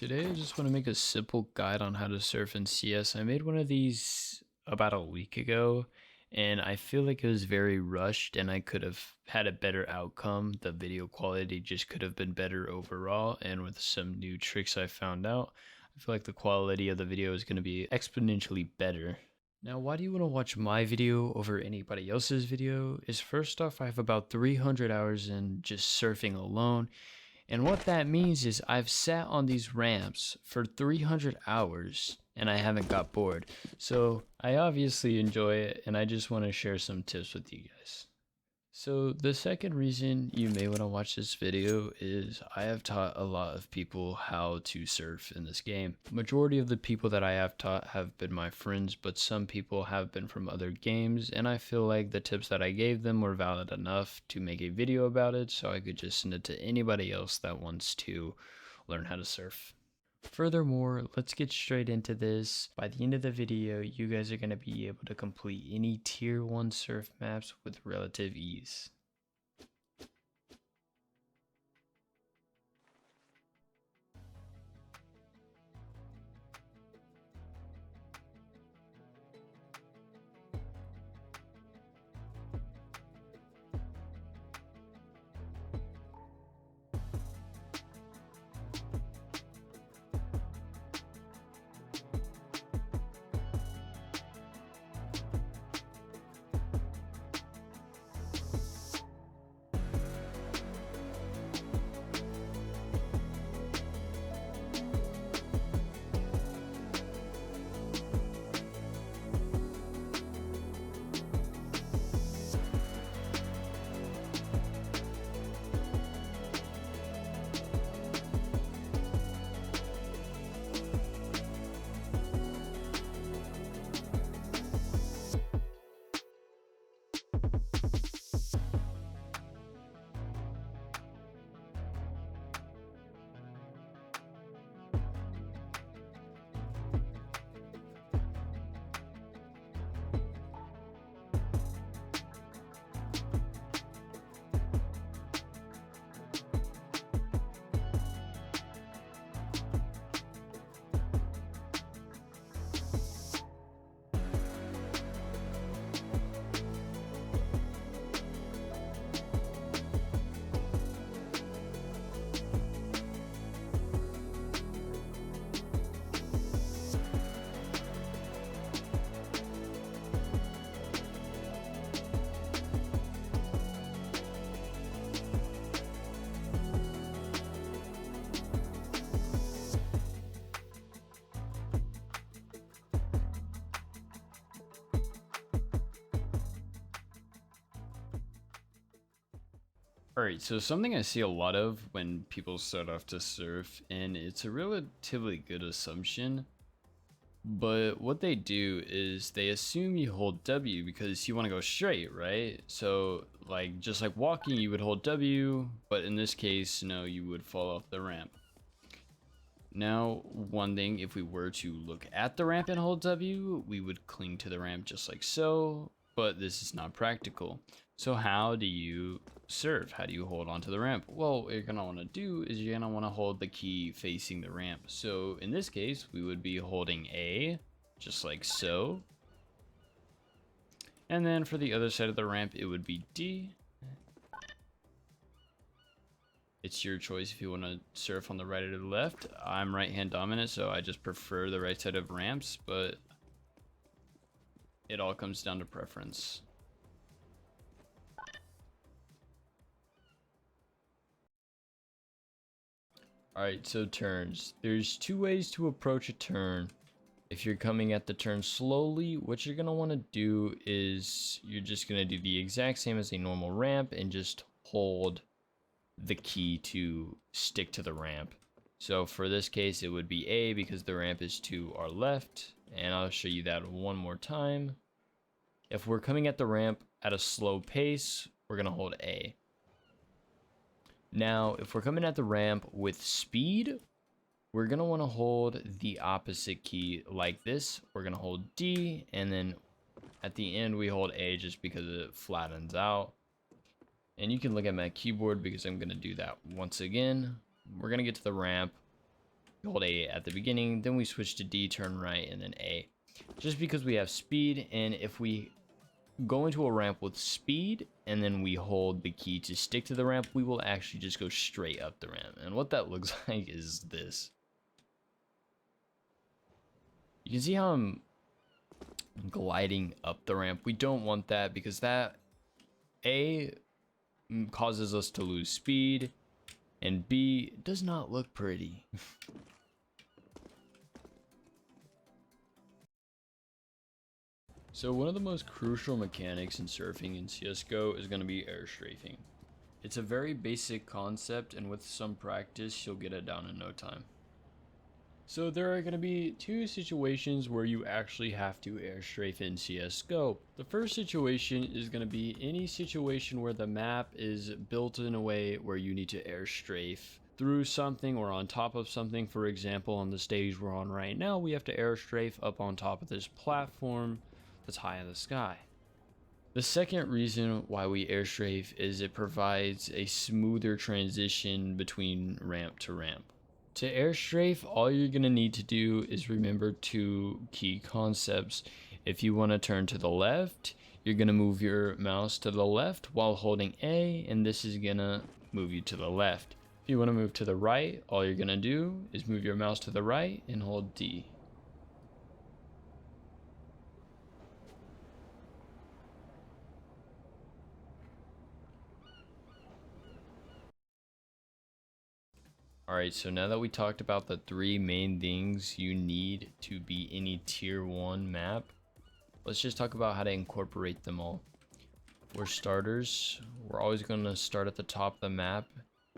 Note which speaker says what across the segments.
Speaker 1: Today I just want to make a simple guide on how to surf in CS. I made one of these about a week ago and I feel like it was very rushed and I could have had a better outcome. The video quality just could have been better overall, and with some new tricks I found out, I feel like the quality of the video is going to be exponentially better. Now, why do you want to watch my video over anybody else's video? Is first off, I have about 300 hours in just surfing alone. And what that means is I've sat on these ramps for 300 hours and I haven't got bored. So I obviously enjoy it and I just want to share some tips with you guys. So the second reason you may want to watch this video is I have taught a lot of people how to surf in this game. Majority of the people that I have taught have been my friends, but some people have been from other games, and I feel like the tips that I gave them were valid enough to make a video about it, so I could just send it to anybody else that wants to learn how to surf. Furthermore, let's get straight into this. By the end of the video, you guys are going to be able to complete any tier 1 surf maps with relative ease. Alright, so something I see a lot of when people start off to surf, and it's a relatively good assumption, but what they do is they assume you hold W because you want to go straight, right? So like just like walking, you would hold W, but in this case, no, you would fall off the ramp. Now, one thing, if we were to look at the ramp and hold W, we would cling to the ramp just like so, but this is not practical. So how do you surf? How do you hold onto the ramp? Well, what you're gonna wanna do is you're gonna wanna hold the key facing the ramp. So in this case, we would be holding A, just like so. And then for the other side of the ramp, it would be D. It's your choice if you want to surf on the right or the left. I'm right hand dominant, so I just prefer the right side of ramps, but it all comes down to preference. Alright, so turns. There's two ways to approach a turn. If you're coming at the turn slowly, what you're going to want to do is you're just going to do the exact same as a normal ramp and just hold the key to stick to the ramp. So for this case, it would be A because the ramp is to our left, and I'll show you that one more time. If we're coming at the ramp at a slow pace, we're going to hold A. Now, if we're coming at the ramp with speed, we're going to want to hold the opposite key like this. We're going to hold D, and then at the end, we hold A just because it flattens out. And you can look at my keyboard because I'm going to do that once again. We're going to get to the ramp. We hold A at the beginning, then we switch to D, turn right, and then A. Just because we have speed, and if we go into a ramp with speed and then we hold the key to stick to the ramp, we will actually just go straight up the ramp. And what that looks like is this. You can see how I'm gliding up the ramp. We don't want that because that A causes us to lose speed, and B does not look pretty. So one of the most crucial mechanics in surfing in CSGO is going to be air strafing. It's a very basic concept, and with some practice you'll get it down in no time. So there are going to be two situations where you actually have to air strafe in CSGO. The first situation is going to be any situation where the map is built in a way where you need to air strafe through something or on top of something. For example, on the stage we're on right now, we have to air strafe up on top of this platform that's high in the sky. The second reason why we air strafe is it provides a smoother transition between ramp to ramp. To air strafe, all you're going to need to do is remember two key concepts. If you want to turn to the left, you're going to move your mouse to the left while holding A, and this is going to move you to the left. If you want to move to the right, all you're going to do is move your mouse to the right and hold D. Alright, so now that we talked about the three main things you need to be any tier 1 map, let's just talk about how to incorporate them all. For starters, we're always going to start at the top of the map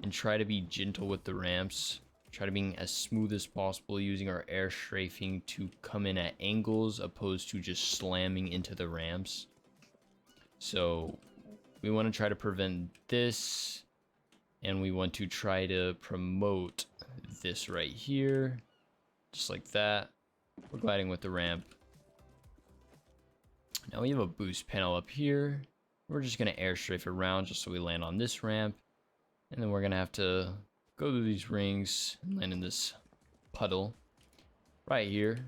Speaker 1: and try to be gentle with the ramps. Try to be as smooth as possible using our air strafing to come in at angles opposed to just slamming into the ramps. So we want to try to prevent this, and we want to try to promote this right here, just like that. We're gliding with the ramp. Now we have a boost panel up here. We're just going to air strafe around just so we land on this ramp, and then we're going to have to go through these rings and land in this puddle right here.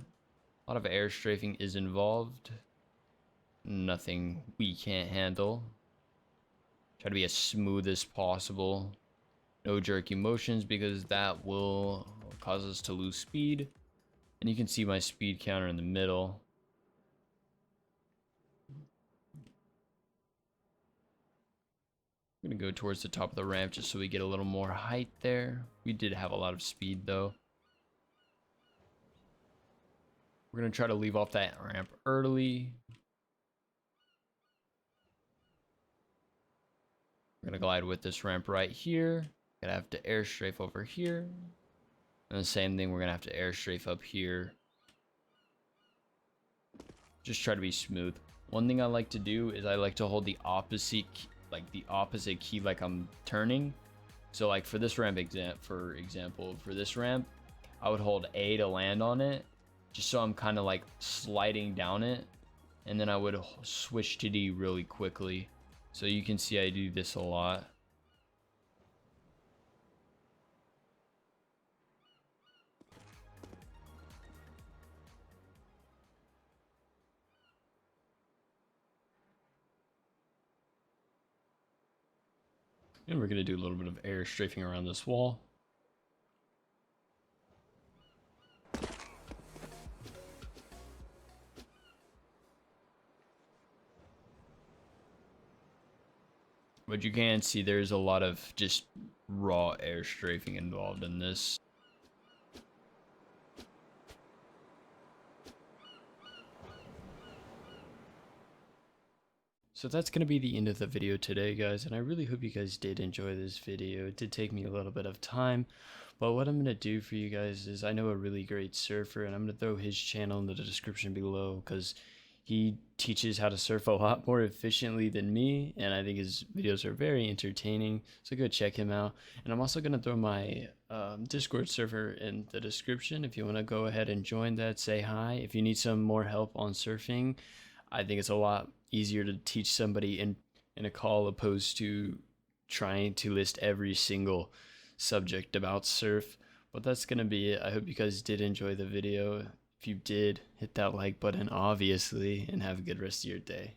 Speaker 1: A lot of air strafing is involved. Nothing we can't handle. Try to be as smooth as possible. No jerky motions because that will cause us to lose speed. And you can see my speed counter in the middle. I'm going to go towards the top of the ramp just so we get a little more height there. We did have a lot of speed though. We're going to try to leave off that ramp early. We're going to glide with this ramp right here. Gonna have to air strafe over here, and the same thing, we're gonna have to air strafe up here. Just try to be smooth. One thing I like to do is I like to hold the opposite key like I'm turning. So like for this ramp for example, for this ramp, I would hold A to land on it, just so I'm kind of like sliding down it, and then I would switch to D really quickly. So you can see I do this a lot. And we're going to do a little bit of air strafing around this wall. But you can see there's a lot of just raw air strafing involved in this. So that's going to be the end of the video today, guys, and I really hope you guys did enjoy this video. It did take me a little bit of time, but what I'm going to do for you guys is I know a really great surfer, and I'm going to throw his channel in the description below because he teaches how to surf a lot more efficiently than me, and I think his videos are very entertaining, so go check him out. And I'm also going to throw my Discord server in the description if you want to go ahead and join that, say hi. If you need some more help on surfing, I think it's a lot easier to teach somebody in a call opposed to trying to list every single subject about surf. Well, that's going to be it. I hope you guys did enjoy the video. If you did, hit that like button, obviously, and have a good rest of your day.